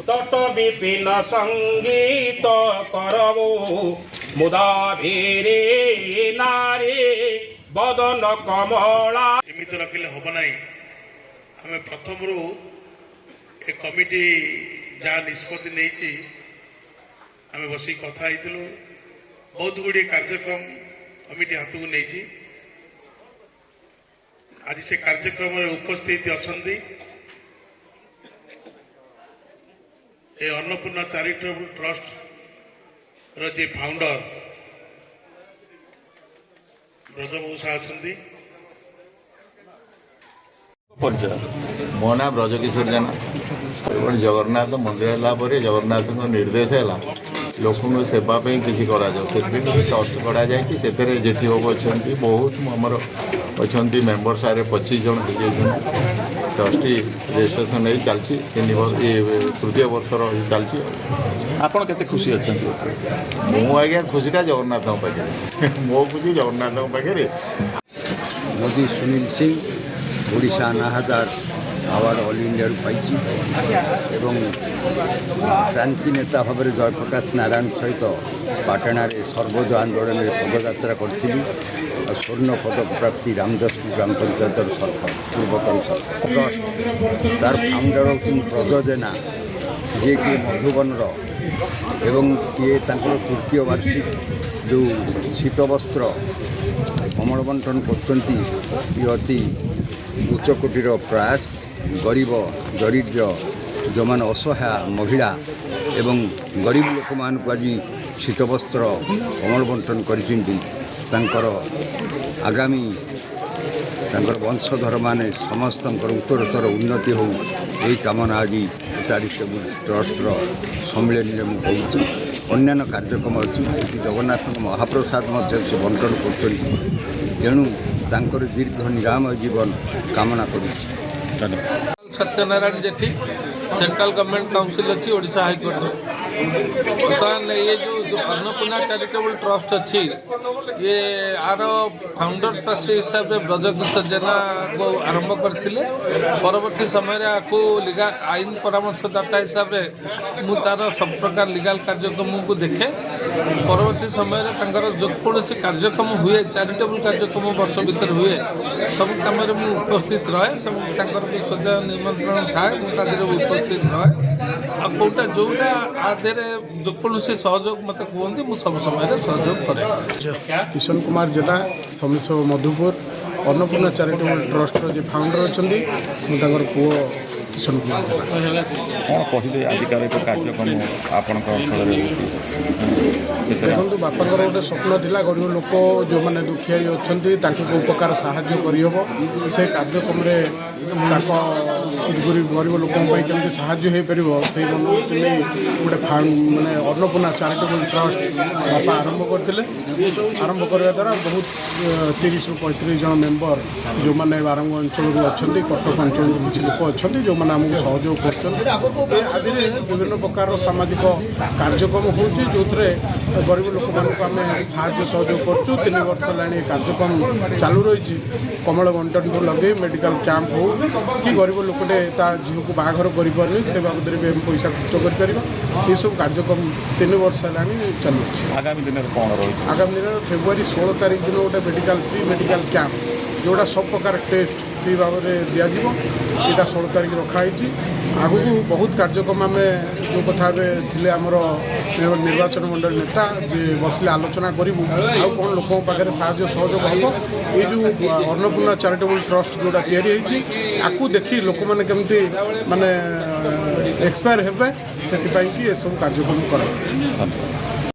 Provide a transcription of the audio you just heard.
তত বিপিন সঙ্গীত করবো মুদা ভীরে নারে বদন কমলা। সীমিত রাখিলে হব নাই। আমি প্রথমরু এ কমিটি যা নিষ্পত্তি নেইছি আমি বসি কথা হইতিলু। বহুত গুড়িয়ে কার্যক্রম কমিটি হাতকু নেইছি। আজ সে কার্যক্রমে উপস্থিত অছন্তি এই অন্নপূর্ণা চ্যারিটেবল ট্রস্ট র যে ফাউন্ডর ব্রজবাবু সাহা অছন্তি। ମୋ ନାଁ ବ୍ରଜକିଶୋର ଜେନା। ଜଗନ୍ନାଥ ମନ୍ଦିର ହେଲା ପରେ ଜଗନ୍ନାଥଙ୍କ ନିର୍ଦ୍ଦେଶ ହେଲା ଲୋକଙ୍କ ସେବା ପାଇଁ କିଛି କରାଯାଉ, ସେଥିପାଇଁ ଟ୍ରଷ୍ଟ କରାଯାଇଛି। ସେଥିରେ ଯେଠି ବାବୁ ଅଛନ୍ତି, ବହୁତ ଆମର ଅଛନ୍ତି ମେମ୍ବର ସାରେ 25 ଜଣ ହେଇଯାଇଛନ୍ତି। ଟ୍ରଷ୍ଟଟି ରେଜିଷ୍ଟ୍ରେସନ୍ ହେଇ ଚାଲିଛି, ତୃତୀୟ ବର୍ଷର ଚାଲିଛି। ଆପଣ କେତେ ଖୁସି ଅଛନ୍ତି? ମୁଁ ଆଜ୍ଞା ଖୁସିଟା ଜଗନ୍ନାଥଙ୍କ ପାଖରେ, ମୋ ଖୁସି ଜଗନ୍ନାଥଙ୍କ ପାଖରେ। ମୋଦି ସୁନୀଲ ସିଂ ଓଡ଼ିଶା 9000 ଆୱାର୍ଡ଼ ଅଲ୍ ଇଣ୍ଡିଆରୁ ପାଇଛି ଏବଂ କ୍ରାନ୍ତି ନେତା ଭାବରେ ଜୟପ୍ରକାଶ ନାରାୟଣ ସହିତ ପାଟଣାରେ ସର୍ବୋଦୟ ଆନ୍ଦୋଳନରେ ପଦଯାତ୍ରା କରିଥିଲି। ଆଉ ସ୍ୱର୍ଣ୍ଣ ପଦକ ପ୍ରାପ୍ତି ରାମଦାସପୁର ଗ୍ରାମ ପଞ୍ଚାୟତର ସରପଞ୍ଚ, ପୂର୍ବତନ ସରପଞ୍ଚ। ଟ୍ରଷ୍ଟ ତାର ଫାଉଣ୍ଡର ହେଉଛନ୍ତି ବ୍ରଜ ଜେନା, ଯିଏକି ମଧୁବନର, ଏବଂ ଇଏ ତାଙ୍କର ତୃତୀୟ ବାର୍ଷିକ ଯେଉଁ ଶୀତବସ୍ତ୍ର ଅମଳ ବଣ୍ଟନ କରୁଛନ୍ତି, ଇଏ ଅତି ଉଚ୍ଚ କୋଟିର ପ୍ରୟାସ। ଗରିବ ଦରିଦ୍ର ଯେଉଁମାନେ ଅସହାୟ ମହିଳା ଏବଂ ଗରିବ ଲୋକମାନଙ୍କୁ ଆଜି ଶୀତବସ୍ତ୍ର ଅମଳ ବଣ୍ଟନ କରିଛନ୍ତି, ତାଙ୍କର ଆଗାମୀ ତାଙ୍କର ବଂଶଧରମାନେ ସମସ୍ତଙ୍କର ଉତ୍ତରୋତ୍ତର ଉନ୍ନତି ହେଉ, ଏହି କାମନା ଆଜି ଚାରିଟେବୁଲ ଟ୍ରଷ୍ଟର ସମ୍ମିଳନୀରେ ମୁଁ କହୁଛି। ଅନ୍ୟାନ୍ୟ କାର୍ଯ୍ୟକ୍ରମ ଅଛି, ଜଗନ୍ନାଥଙ୍କ ମହାପ୍ରସାଦ ମଧ୍ୟ ସେ ବଣ୍ଟନ କରୁଛନ୍ତି। ତେଣୁ ତାଙ୍କର ଦୀର୍ଘ ନିରାମୟ ଜୀବନ କାମନା କରୁଛି। सत्यनारायण जेठी सेंट्रल गवर्नमेंट काउंसिल अच्छी ओडिशा हाईकोर्ट बर्तमान ये जो अन्नपूर्णा चैरिटेबल ट्रस्ट अच्छी, ये आर फाउंडर ट्रस्ट हिसाब से ब्रजकिशोर जेना को आरंभ करते। परवर्ती समय आपको लीगल आईन परामर्शदाता हिसाब से मुझे तार सब प्रकार लीगल कार्यक्रम को देखे। परवर्ती समय जो कौन कार्यक्रम हुए, चैरिटेबल कार्यक्रम वर्ष भर हुए, सब कम उपस्थित रहे। सब भी सदा निमंत्रण थाए, मुझे उपस्थित रहे। आ कौटा जोटा आधे जो कौन सहयोग मत कहते मुझे सब समय सहयोग करे। किशन कुमार जेना समीस मधुपुर अन्नपूर्णा चैरिटेबल ट्रस्ट जो फाउंडर अच्छा मुझे पुओ किशन कुमार जेना। कौन कहते आजिकल कार्यक्रम आपण अঞ্চल देखो बापार गोटे स्वप्न था गरीब लोक जो मैंने दुखिया अच्छा उपकार साहाय्य करहब, से कार्यक्रम गरीब लोक कमी साहाय्य हो पार से मनोवृत्ति नहीं गोटे मानने अन्नपूर्णा चैरिटेबल ट्रस्ट बापा आरंभ करते। आरंभ करने द्वारा बहुत 30 ରୁ 35 जन मेम्बर जो मैंने बारंग अंचल अच्छा, कटक अंचल किसी लोक अच्छा जो मैंने आमको सहयोग कर विभिन्न प्रकार सामाजिक कार्यक्रम हो गरीब लोक मानक आम साहाय्य सहयोग करुँ। 3 वर्ष है कार्यक्रम चालू रही। कमल बंटन को लगे मेडिकल कैंप हो कि गरीब लोकटे झील को बाहर कर से बाबद भी पैसा खर्च कर ये सब कार्यक्रम 3 वर्ष है चलू। आगामी दिन में कौन रही? आगामी दिन फेब्रुआरी 16 तारीख दिन गोटे फ्री मेडिकल कैंप जोड़ा सब प्रकार टेस्ट फ्री भाव में दिज्व, यहाँ 16 तारीख रखाई। आगू बहुत कार्यक्रम आम जो कथा थे आमर निर्वाचन मंडल नेता जे बसले आलोचना करूँ आउ कौन लोकों पाखे साहाय्य सहयोग हम ये जो अन्नपूर्णा चैरिटेबल ट्रस्ट जोड़ा या देखी लोक मैंने केमती माने एक्सपायर हे से सब कार्यक्रम कर।